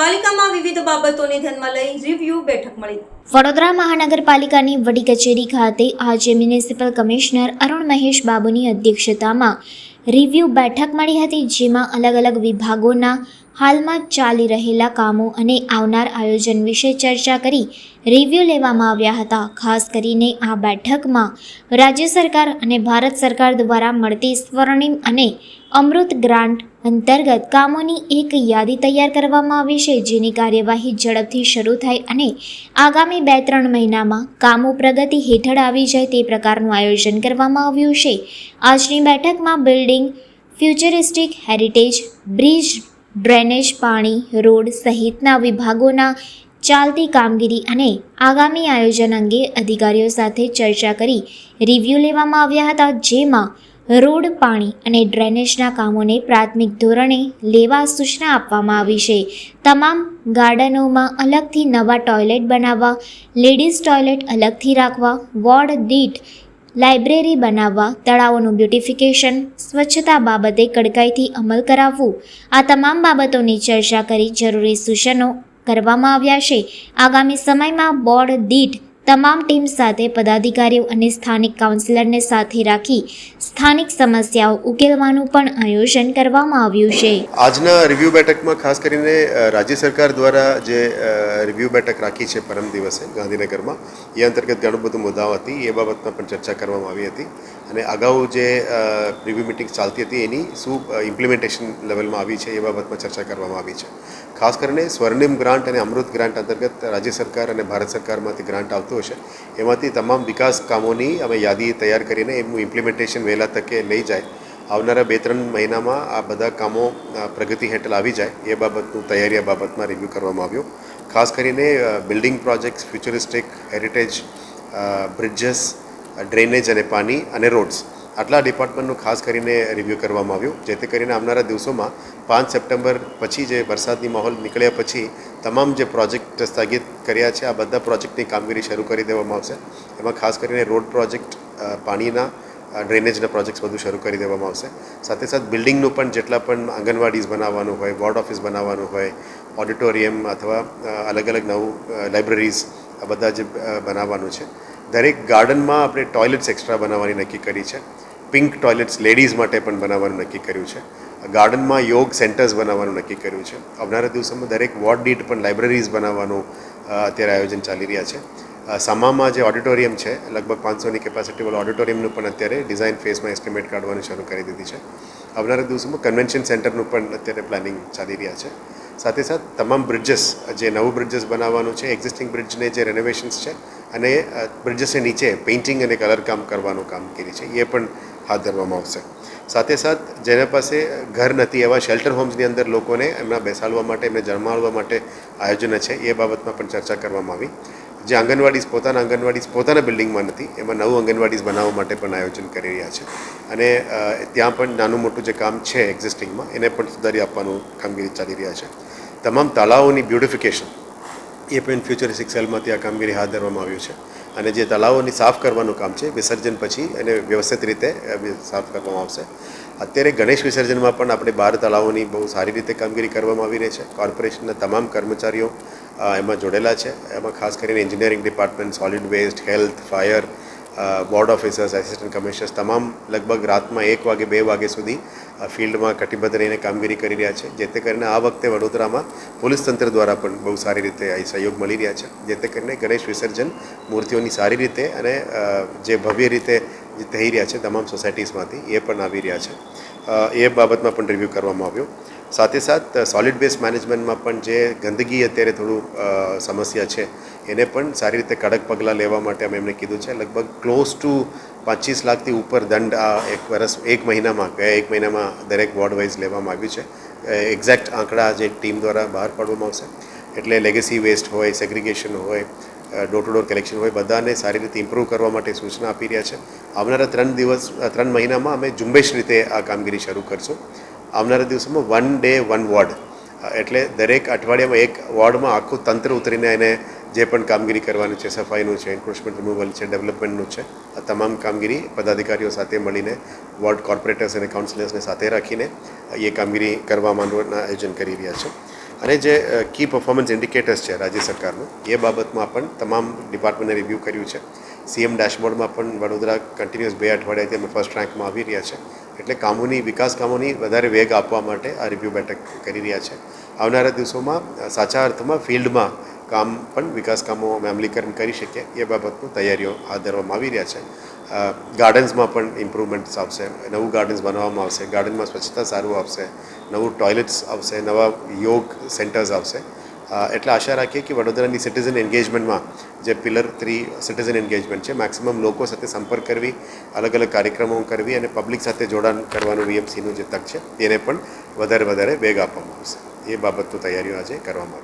પાલિકામાં વિવિધ બાબતોને ધ્યાનમાં લઈ રિવ્યુ બેઠક મળી। વડોદરા મહાનગરપાલિકાની વડી કચેરી ખાતે આજે મ્યુનિસિપલ કમિશનર અરુણ મહેશ બાબુની અધ્યક્ષતામાં રિવ્યુ બેઠક મળી હતી, જેમાં અલગ અલગ વિભાગોના હાલમાં ચાલી રહેલા કામો અને આવનાર આયોજન વિશે ચર્ચા કરી રિવ્યુ લેવામાં આવ્યા હતા। ખાસ કરીને આ બેઠકમાં રાજ્ય સરકાર અને ભારત સરકાર દ્વારા મળતી સ્વર્ણિમ અને અમૃત ગ્રાન્ટ અંતર્ગત કામોની એક યાદી તૈયાર કરવામાં આવી છે, જેની કાર્યવાહી ઝડપથી શરૂ થાય અને આગામી 2-3 મહિનામાં કામો પ્રગતિ હેઠળ આવી જાય તે પ્રકારનું આયોજન કરવામાં આવ્યું છે। આજની બેઠકમાં building, futuristic heritage, bridge, drainage, પાણી, રોડ સહિતના વિભાગોના ચાલતી કામગીરી અને આગામી આયોજન અંગે અધિકારીઓ સાથે ચર્ચા કરી રિવ્યુ લેવામાં આવ્યા હતા, જેમાં રોડ, પાણી અને ડ્રેનેજના કામોને પ્રાથમિક ધોરણે લેવા સૂચના આપવામાં આવી છે। તમામ ગાર્ડનોમાં અલગથી નવા ટોયલેટ બનાવવા, લેડીઝ ટોયલેટ અલગથી રાખવા, વોર્ડ દીઠ લાઇબ્રેરી બનાવવા, તળાવોનું બ્યુટિફિકેશન, સ્વચ્છતા બાબતે કડકાઈથી અમલ કરાવવું, આ તમામ બાબતોની ચર્ચા કરી જરૂરી સૂચનો કરવામાં આવ્યા છે। આગામી સમયમાં બોર્ડ દીઠ તમામ ટીમ સાથે પદાધિકારીઓ અને સ્થાનિક કાઉન્સિલરને સાથે રાખી સ્થાનિક સમસ્યાઓ ઉકેલવાનું પણ આયોજન કરવામાં આવ્યું છે। આજના રિવ્યુ બેઠકમાં ખાસ કરીને રાજ્ય સરકાર દ્વારા જે રિવ્યુ બેઠક રાખી છે પરમ દિવસે ગાંધીનગરમાં, એ અંતર્ગત ઘણું બધું મુદ્દાઓ હતી, એ બાબતમાં પણ ચર્ચા કરવામાં આવી હતી અને અગાઉ જે રિવ્યુ મિટિંગ ચાલતી હતી એની શું ઇમ્પ્લિમેન્ટેશન લેવલમાં આવી છે એ બાબતમાં ચર્ચા કરવામાં આવી છે। ખાસ કરીને સ્વર્ણિમ ગ્રાન્ટ અને અમૃત ગ્રાન્ટ અંતર્ગત રાજ્ય સરકાર અને ભારત સરકારમાંથી ગ્રાન્ટ આવતું હશે, એમાંથી તમામ વિકાસ કામોની અમે યાદી તૈયાર કરીને એમનું ઇમ્પ્લિમેન્ટેશન વહેલા તકે લઈ જાય, આવનારા 2-3 મહિનામાં આ બધા કામો પ્રગતિ હેઠળ આવી જાય એ બાબતનું તૈયારી બાબતમાં રિવ્યૂ કરવામાં આવ્યો। ખાસ કરીને building projects, futuristic, heritage, bridges, drainage અને પાણી અને રોડ્સ, આટલા ડિપાર્ટમેન્ટનું ખાસ કરીને રિવ્યૂ કરવામાં આવ્યું, જેથી કરીને આવનારા દિવસોમાં 5 સપ્ટેમ્બર પછી જે વરસાદની માહોલ નીકળ્યા પછી તમામ જે પ્રોજેક્ટ સ્થગિત કર્યા છે આ બધા પ્રોજેક્ટની કામગીરી શરૂ કરી દેવામાં આવશે। એમાં ખાસ કરીને રોડ પ્રોજેક્ટ, પાણીના, ડ્રેનેજના પ્રોજેક્ટ્સ બધું શરૂ કરી દેવામાં આવશે। સાથે સાથે બિલ્ડિંગનું પણ જેટલા પણ આંગણવાડીઝ બનાવવાનું હોય, વોર્ડ ઓફિસ બનાવવાનું હોય, ઓડિટોરિયમ અથવા અલગ અલગ નવું લાઇબ્રેરીઝ, આ બધા જે બનાવવાનું છે। દરેક ગાર્ડનમાં આપણે ટોયલેટ્સ એક્સ્ટ્રા બનાવવાની નક્કી કરી છે, પિંક ટોયલેટ્સ લેડીઝ માટે પણ બનાવવાનું નક્કી કર્યું છે, ગાર્ડનમાં યોગ સેન્ટર્સ બનાવવાનું નક્કી કર્યું છે। આવનારા દિવસોમાં દરેક વોર્ડ દીઠ પણ લાઇબ્રેરીઝ બનાવવાનું અત્યારે આયોજન ચાલી રહ્યા છે। સામામાં જે ઓડિટોરિયમ છે, લગભગ 500ની કેપેસિટીવાળું ઓડિટોરિયમનું પણ અત્યારે ડિઝાઇન ફેઝમાં એસ્ટિમેટ કાઢવાનું શરૂ કરી દીધી છે। આવનારા દિવસોમાં કન્વેન્શન સેન્ટરનું પણ અત્યારે પ્લાનિંગ ચાલી રહ્યા છે। સાથે સાથે તમામ બ્રિજીસ, જે નવું બ્રિજીસ બનાવવાનું છે, એક્ઝિસ્ટિંગ બ્રિજને જે રેનોવેશન્સ છે અને બ્રિજીસની નીચે પેઇન્ટિંગ અને કલર કામ કરવાનું કામગીરી છે એ પણ હાથ ધરવામાં આવશે। સાથે સાથ જેના પાસે ઘર નથી એવા શેલ્ટર હોમ્સની અંદર લોકોને એમના બેસાડવા માટે, એમને જમાડવા માટે આયોજન છે, એ બાબતમાં પણ ચર્ચા કરવામાં આવી। જે આંગણવાડીઝ પોતાના બિલ્ડિંગમાં નથી, એમાં નવું આંગણવાડીઝ બનાવવા માટે પણ આયોજન કરી રહ્યા છે અને ત્યાં પણ નાનું મોટું જે કામ છે એક્ઝિસ્ટિંગમાં એને પણ સુધારી આપવાનું કામગીરી ચાલી રહ્યા છે। તમામ તળાવોની બ્યુટિફિકેશન એ પણ ફ્યુચરિસ્ટિક સેલમાંથી આ કામગીરી હાથ ધરવામાં આવ્યું છે અને જે તળાવોની સાફ કરવાનું કામ છે વિસર્જન પછી એને વ્યવસ્થિત રીતે સાફ કરવામાં આવશે। અત્યારે ગણેશ વિસર્જનમાં પણ આપણે 12 તળાવોની બહુ સારી રીતે કામગીરી કરવામાં આવી રહી છે। કોર્પોરેશનના તમામ કર્મચારીઓ એમાં જોડેલા છે। એમાં ખાસ કરીને engineering department, solid waste, health, fire, board officers, assistant commissioners તમામ લગભગ રાતમાં 1 વાગે 2 વાગ્યા સુધી ફિલ્ડમાં કટિબદ્ધ રહીને કામગીરી કરી રહ્યા છે, જેથી કરીને આ વખતે વડોદરામાં પોલીસ તંત્ર દ્વારા પણ બહુ સારી રીતે સહયોગ મળી રહ્યા છે, જેથી કરીને ગણેશ વિસર્જન મૂર્તિઓની સારી રીતે અને જે ભવ્ય રીતે થઈ રહ્યા છે તમામ સોસાયટીઝમાંથી એ પણ આવી રહ્યા છે, એ બાબતમાં પણ રિવ્યૂ કરવામાં આવ્યો। સાથે સાથ સોલિડ વેસ્ટ મેનેજમેન્ટમાં પણ જે ગંદકી અત્યારે થોડું સમસ્યા છે એને પણ સારી રીતે કડક પગલાં લેવા માટે અમે એમને કીધું છે। લગભગ ક્લોઝ ટુ 25 લાખથી ઉપર દંડ આ એક મહિનામાં દરેક વોર્ડ વાઇઝ લેવામાં આવ્યું છે। એક્ઝેક્ટ આંકડા જે ટીમ દ્વારા બહાર પાડવામાં આવશે, એટલે લેગેસી વેસ્ટ હોય, સેગ્રિગેશન હોય, ડોર ટુ ડોર કલેક્શન હોય, બધાને સારી રીતે ઇમ્પ્રૂવ કરવા માટે સૂચના આપી રહ્યા છે। આવનારા 3 મહિનામાં અમે ઝુંબેશ રીતે આ કામગીરી શરૂ કરશું। આવનારા દિવસોમાં 1 ડે 1 વોર્ડ, એટલે દરેક અઠવાડિયામાં એક વોર્ડમાં આખું તંત્ર ઉતરીને એને જે પણ કામગીરી કરવાની છે, સફાઈનું છે, એન્ક્રોચમેન્ટ રિમૂવલ છે, ડેવલપમેન્ટનું છે, આ તમામ કામગીરી પદાધિકારીઓ સાથે મળીને વોર્ડ કોર્પોરેટર્સ અને કાઉન્સિલર્સને સાથે રાખીને એ કામગીરી કરવા માંડવાના આયોજન કરી રહ્યા છે। અને જે કી પરફોર્મન્સ ઇન્ડિકેટર્સ છે રાજ્ય સરકારનું એ બાબતમાં પણ તમામ ડિપાર્ટમેન્ટે રિવ્યૂ કર્યું છે. સીએમ ડેશબોર્ડમાં પણ વડોદરા કન્ટિન્યુઅસ 2 અઠવાડિયાથી અમે ફર્સ્ટ રેન્કમાં આવી રહ્યા છે. એટલે વિકાસ કામોની વધારે વેગ આપવા માટે આ રિવ્યૂ બેઠક કરી રહ્યા છે. આવનારા દિવસોમાં સાચા અર્થમાં ફિલ્ડમાં કામ પણ વિકાસ કામો અમે અમલીકરણ કરી શકીએ એ બાબતની તૈયારીઓ હાથ ધરવામાં આવી રહ્યા છે. ગાર્ડન્સમાં પણ ઇમ્પ્રુવમેન્ટ્સ આવશે, નવું ગાર્ડન્સ બનાવવામાં આવશે, ગાર્ડનમાં સ્વચ્છતા સારું આવશે, નવું ટોયલેટ્સ આવશે, નવા યોગ સેન્ટર્સ આવશે. એટલે આશા રાખીએ કે વડોદરાની સિટીઝન એન્ગેજમેન્ટમાં જે પિલર 3 સિટીઝન એન્ગેજમેન્ટ છે, મેક્સિમમ લોકો સાથે સંપર્ક કરવી, અલગ અલગ કાર્યક્રમો કરવી અને પબ્લિક સાથે જોડાણ કરવાનું વીએમસીનું જે તક છે એને પણ વધારે વેગ આપવામાં આવશે. એ બાબતની તૈયારીઓ આજે કરવામાં આવી.